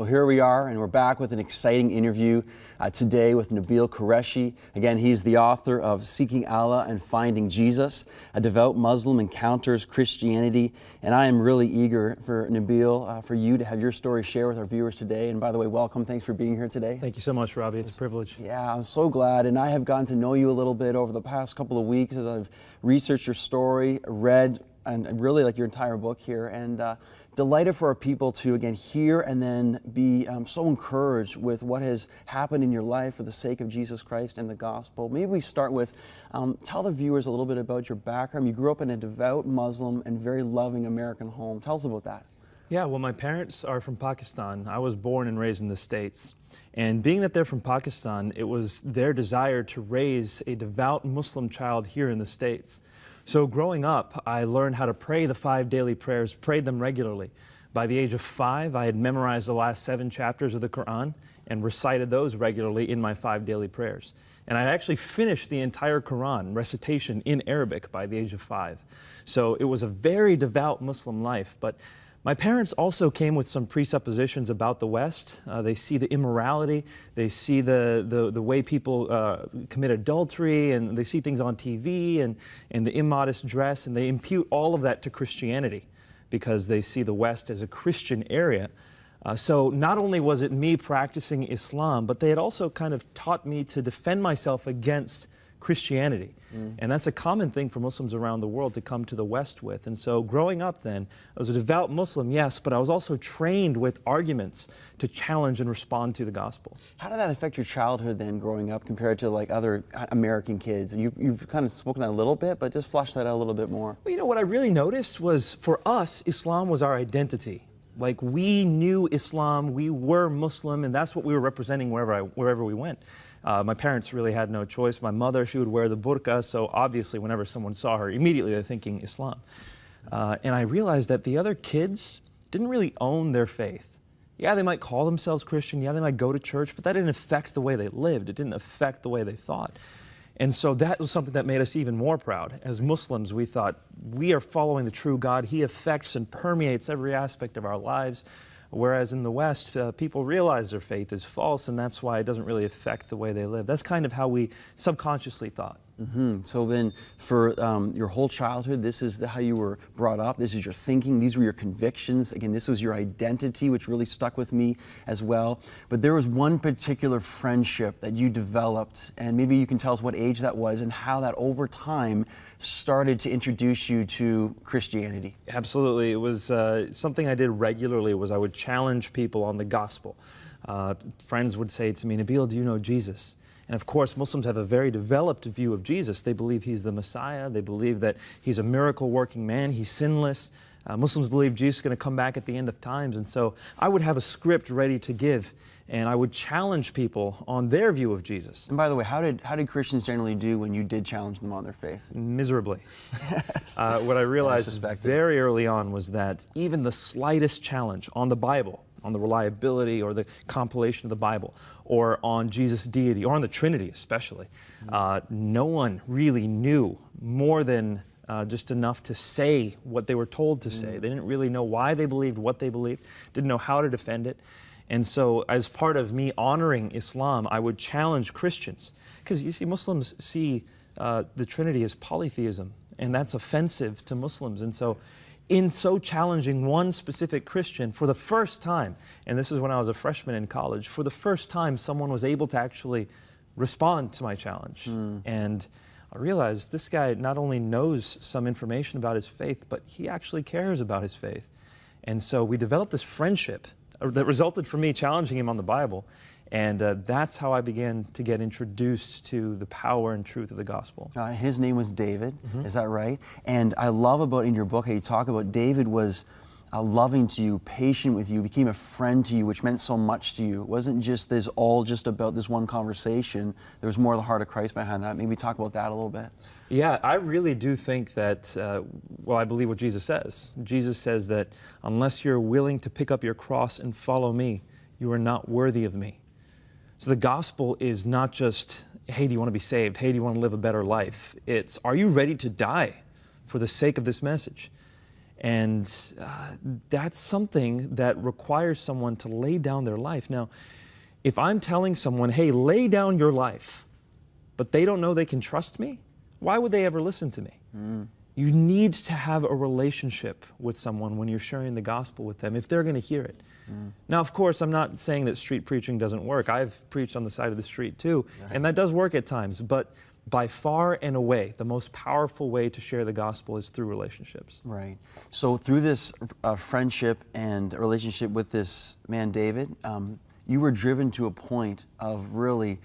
Well, here we are, and we're back with an exciting interview today with Nabeel Qureshi. Again, he's the author of Seeking Allah and Finding Jesus, a devout Muslim encounters Christianity. And I am really eager for Nabeel, for you to have your story share with our viewers today. And by the way, welcome. Thanks for being here today. Thank you so much, Robbie. It's a privilege. Yeah, I'm so glad. And I have gotten to know you a little bit over the past couple of weeks as I've researched your story, read, and really like your entire book here. And delighted for our people to, again, hear and then be so encouraged with what has happened in your life for the sake of Jesus Christ and the gospel. Maybe we start with, tell the viewers a little bit about your background. You grew up in a devout Muslim and very loving American home. Tell us about that. Yeah, well, my parents are from Pakistan. I was born and raised in the States. And being that they're from Pakistan, it was their desire to raise a devout Muslim child here in the States. So growing up, I learned how to pray the 5 daily prayers, prayed them regularly. By the age of 5, I had memorized the last 7 chapters of the Quran and recited those regularly in my 5 daily prayers. And I actually finished the entire Quran recitation in Arabic by the age of 5. So it was a very devout Muslim life. But my parents also came with some presuppositions about the West. They see the immorality, they see the way people commit adultery, and they see things on TV and the immodest dress, and they impute all of that to Christianity because they see the West as a Christian area. So not only was it me practicing Islam, but they had also kind of taught me to defend myself against Christianity. And that's a common thing for Muslims around the world to come to the West with. And so growing up then, I was a devout Muslim, yes, but I was also trained with arguments to challenge and respond to the gospel. How did that affect your childhood then growing up compared to like other American kids? You've kind of spoken that a little bit, but just flesh that out a little bit more. Well, you know, what I really noticed was for us, Islam was our identity. Like, we knew Islam, we were Muslim, and that's what we were representing wherever we went. My parents really had no choice. My mother, she would wear the burqa, so obviously whenever someone saw her, immediately they're thinking Islam. And I realized that the other kids didn't really own their faith. Yeah, they might call themselves Christian, yeah, they might go to church, but that didn't affect the way they lived. It didn't affect the way they thought. And so that was something that made us even more proud. As Muslims, we thought, we are following the true God. He affects and permeates every aspect of our lives. Whereas in the West, people realize their faith is false, and that's why it doesn't really affect the way they live. That's kind of how we subconsciously thought. So then for your whole childhood, this is how you were brought up, this is your thinking, these were your convictions. Again, this was your identity, which really stuck with me as well. But there was one particular friendship that you developed, and maybe you can tell us what age that was and how that over time started to introduce you to Christianity. Absolutely. It was something I did regularly. Was I would challenge people on the gospel. Friends would say to me, Nabeel, do you know Jesus? And of course, Muslims have a very developed view of Jesus. They believe he's the Messiah. They believe that he's a miracle-working man. He's sinless. Muslims believe Jesus is going to come back at the end of times. And so I would have a script ready to give, and I would challenge people on their view of Jesus. And by the way, how did Christians generally do when you did challenge them on their faith? Miserably. What I realized very early on was that even the slightest challenge on the Bible, on the reliability or the compilation of the Bible, or on Jesus' deity, or on the Trinity especially, no one really knew more than just enough to say what they were told to say. They didn't really know why they believed what they believed, didn't know how to defend it. And so as part of me honoring Islam, I would challenge Christians. Because you see, Muslims see the Trinity as polytheism, and that's offensive to Muslims. And so in so challenging one specific Christian, for the first time, and this is when I was a freshman in college, for the first time someone was able to actually respond to my challenge. And I realized this guy not only knows some information about his faith, but he actually cares about his faith. And so we developed this friendship that resulted from me challenging him on the Bible. And that's how I began to get introduced to the power and truth of the gospel. His name was David, is that right? And I love about in your book how you talk about David was loving to you, patient with you, became a friend to you, which meant so much to you. It wasn't just this all just about this one conversation. There was more of the heart of Christ behind that. Maybe talk about that a little bit. Yeah, I really do think that, well, I believe what Jesus says. Jesus says that unless you're willing to pick up your cross and follow me, you are not worthy of me. So the gospel is not just, hey, do you want to be saved? Hey, do you want to live a better life? It's, are you ready to die for the sake of this message? And that's something that requires someone to lay down their life. Now, if I'm telling someone, hey, lay down your life, but they don't know they can trust me, why would they ever listen to me? You need to have a relationship with someone when you're sharing the gospel with them, if they're going to hear it. Now, of course, I'm not saying that street preaching doesn't work. I've preached on the side of the street too, and that does work at times. But by far and away, the most powerful way to share the gospel is through relationships. Right. So through this friendship and relationship with this man, David, you were driven to a point of really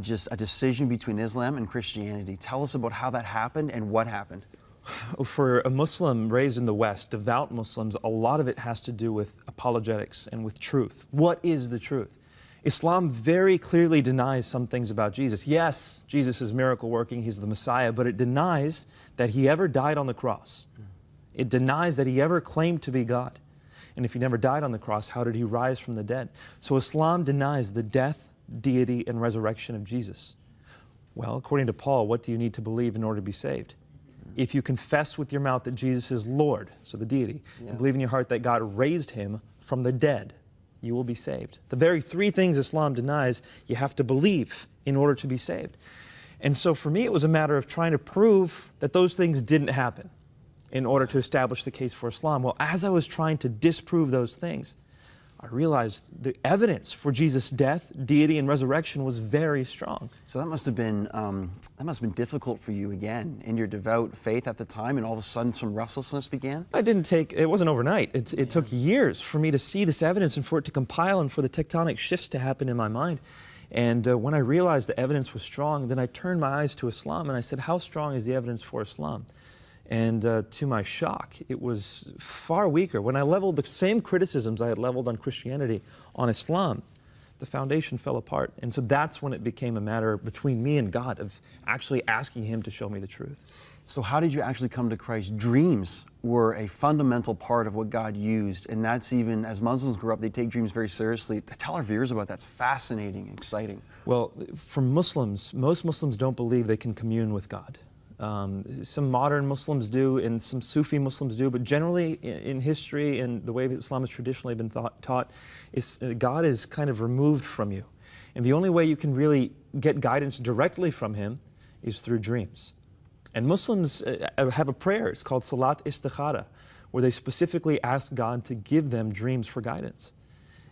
just a decision between Islam and Christianity. Tell us about how that happened and what happened. For a Muslim raised in the West, devout Muslims, a lot of it has to do with apologetics and with truth. What is the truth? Islam very clearly denies some things about Jesus. Yes, Jesus is miracle working, He's the Messiah, but it denies that He ever died on the cross. It denies that He ever claimed to be God. And if He never died on the cross, how did He rise from the dead? So Islam denies the death, deity, and resurrection of Jesus. Well, according to Paul, what do you need to believe in order to be saved? If you confess with your mouth that Jesus is Lord, so the deity, and believe in your heart that God raised Him from the dead, you will be saved. The very three things Islam denies, you have to believe in order to be saved. And so for me, it was a matter of trying to prove that those things didn't happen in order to establish the case for Islam. Well, as I was trying to disprove those things, I realized the evidence for Jesus' death, deity, and resurrection was very strong. So that must have been difficult for you again in your devout faith at the time, and all of a sudden some restlessness began? It wasn't overnight. It took years for me to see this evidence and for it to compile and for the tectonic shifts to happen in my mind. And when I realized the evidence was strong, then I turned my eyes to Islam and I said, how strong is the evidence for Islam? And to my shock, it was far weaker. When I leveled the same criticisms I had leveled on Christianity on Islam, the foundation fell apart. And so that's when it became a matter between me and God of actually asking Him to show me the truth. So how did you actually come to Christ? Dreams were a fundamental part of what God used, and that's even, as Muslims grew up, they take dreams very seriously. Tell our viewers about that. It's fascinating, exciting. Well, for Muslims, most Muslims don't believe they can commune with God. Some modern Muslims do, and some Sufi Muslims do, but generally in history and the way Islam has traditionally been taught, is God is kind of removed from you. And the only way you can really get guidance directly from Him is through dreams. And Muslims have a prayer, it's called Salat Istikhara, where they specifically ask God to give them dreams for guidance.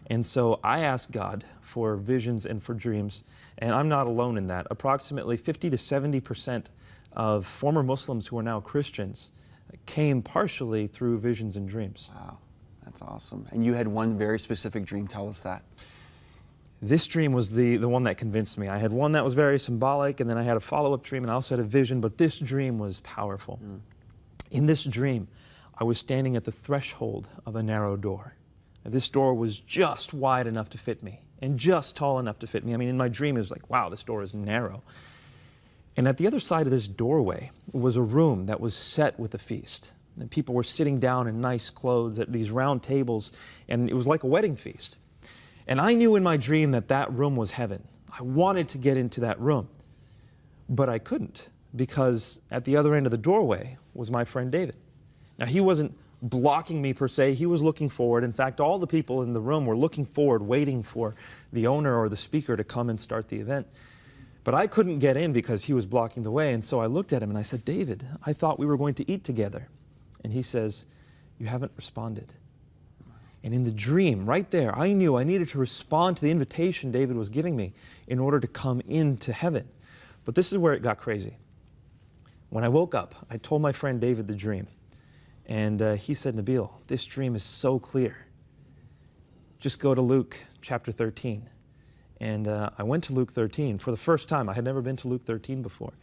And so I ask God for visions and for dreams, and I'm not alone in that. Approximately 50 to 70% of former Muslims who are now Christians came partially through visions and dreams. Wow, that's awesome. And you had one very specific dream. Tell us that. This dream was the one that convinced me. I had one that was very symbolic, and then I had a follow-up dream, and I also had a vision, but this dream was powerful. In this dream, I was standing at the threshold of a narrow door. And this door was just wide enough to fit me, and just tall enough to fit me. I mean, in my dream, it was like, wow, this door is narrow. And at the other side of this doorway was a room that was set with a feast. And people were sitting down in nice clothes at these round tables, and it was like a wedding feast. And I knew in my dream that that room was heaven. I wanted to get into that room, but I couldn't, because at the other end of the doorway was my friend David. Now, he wasn't blocking me per se, he was looking forward. In fact, all the people in the room were looking forward, waiting for the owner or the speaker to come and start the event. But I couldn't get in because he was blocking the way, and so I looked at him and I said, David, I thought we were going to eat together. And he says, you haven't responded. And in the dream, right there, I knew I needed to respond to the invitation David was giving me in order to come into heaven. But this is where it got crazy. When I woke up, I told my friend David the dream. And he said, Nabil, this dream is so clear. Just go to Luke chapter 13. And I went to Luke 13 for the first time. I had never been to Luke 13 before.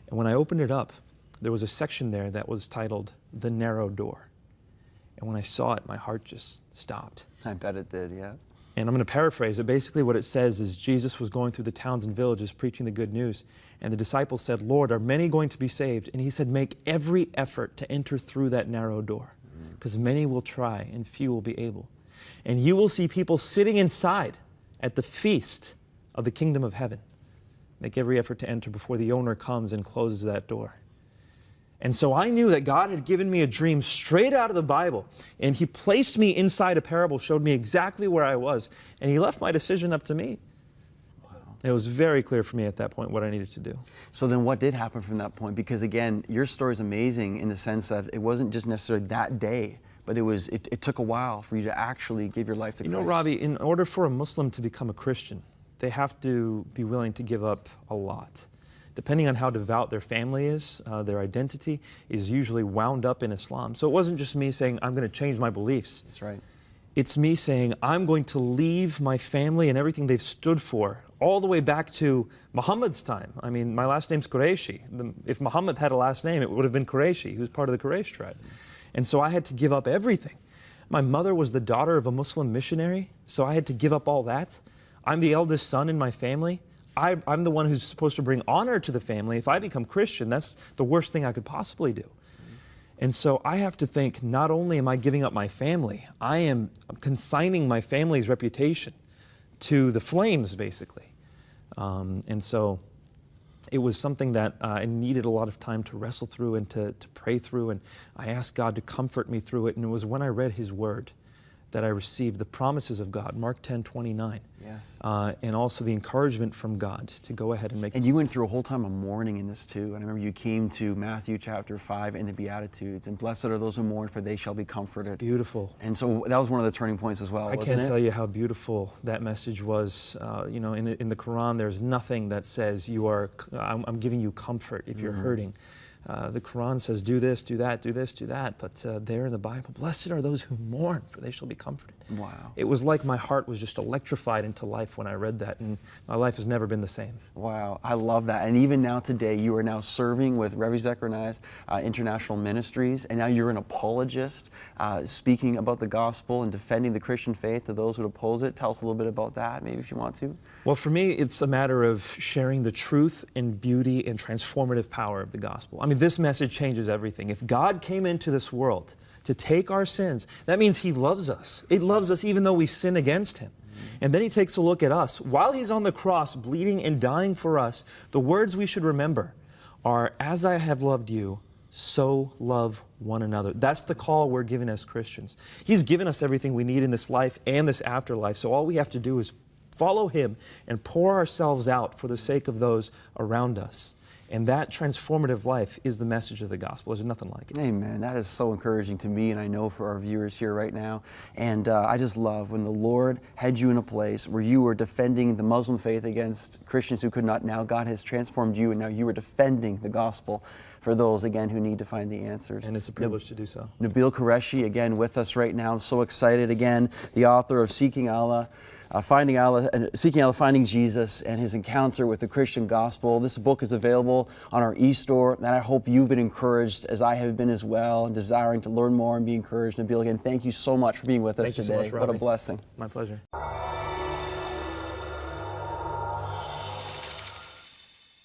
And when I opened it up, there was a section there that was titled, The Narrow Door. And when I saw it, my heart just stopped. I bet it did, yeah. And I'm going to paraphrase it. Basically what it says is Jesus was going through the towns and villages preaching the good news. And the disciples said, Lord, are many going to be saved? And He said, make every effort to enter through that narrow door, because many will try and few will be able. And you will see people sitting inside at the feast of the kingdom of heaven. Make every effort to enter before the owner comes and closes that door. And so I knew that God had given me a dream straight out of the Bible. And He placed me inside a parable, showed me exactly where I was. And He left my decision up to me. It was very clear for me at that point what I needed to do. So then what did happen from that point? Because again, your story is amazing in the sense that it wasn't just necessarily that day, but it took a while for you to actually give your life to Christ. You know, Robbie, in order for a Muslim to become a Christian, they have to be willing to give up a lot. Depending on how devout their family is, their identity is usually wound up in Islam. So it wasn't just me saying, I'm going to change my beliefs. That's right. It's me saying, I'm going to leave my family and everything they've stood for, all the way back to Muhammad's time. I mean, my last name's Qurayshi. If Muhammad had a last name, it would have been Qurayshi. He was part of the Quraysh tribe. And so I had to give up everything. My mother was the daughter of a Muslim missionary, so I had to give up all that. I'm the eldest son in my family. I'm the one who's supposed to bring honor to the family. If I become Christian, that's the worst thing I could possibly do. And so I have to think, not only am I giving up my family, I am consigning my family's reputation to the flames, basically. And so it was something that I needed a lot of time to wrestle through and to pray through. And I asked God to comfort me through it. And it was when I read His Word that I received the promises of God, Mark 10:29. Yes. And also the encouragement from God to go ahead and make. And you went through a whole time of mourning in this too. And I remember you came to Matthew chapter 5 and the Beatitudes, and blessed are those who mourn, for they shall be comforted. It's beautiful. And so that was one of the turning points as well, I wasn't can't it? tell you how beautiful that message was. You know, in the Quran, there's nothing that says I'm giving you comfort if you're hurting. The Quran says, do this, do that, do this, do that. But there in the Bible, blessed are those who mourn, for they shall be comforted. Wow. It was like my heart was just electrified into life when I read that, and my life has never been the same. Wow, I love that. And even now today, you are now serving with Rev. Zechariah's International Ministries, and now you're an apologist, speaking about the gospel and defending the Christian faith to those who oppose it. Tell us a little bit about that, maybe if you want to. Well, for me, it's a matter of sharing the truth and beauty and transformative power of the gospel. I mean, this message changes everything. If God came into this world to take our sins, that means He loves us. It loves us even though we sin against Him. And then He takes a look at us. While He's on the cross, bleeding and dying for us, the words we should remember are, as I have loved you, so love one another. That's the call we're given as Christians. He's given us everything we need in this life and this afterlife, so all we have to do is follow Him and pour ourselves out for the sake of those around us. And that transformative life is the message of the gospel. There's nothing like it. Amen. That is so encouraging to me, and I know for our viewers here right now. And I just love when the Lord had you in a place where you were defending the Muslim faith against Christians who could not. Now God has transformed you, and now you are defending the gospel for those, again, who need to find the answers. And it's a privilege to do so. Nabil Qureshi, again, with us right now. I'm so excited. Again, the author of Seeking Allah, Finding Jesus, and his encounter with the Christian gospel. This book is available on our e-store, and I hope you've been encouraged as I have been as well, and desiring to learn more and be encouraged. Nabil, again, thank you so much for being with us today. Thank you so much, Robbie. What a blessing. My pleasure.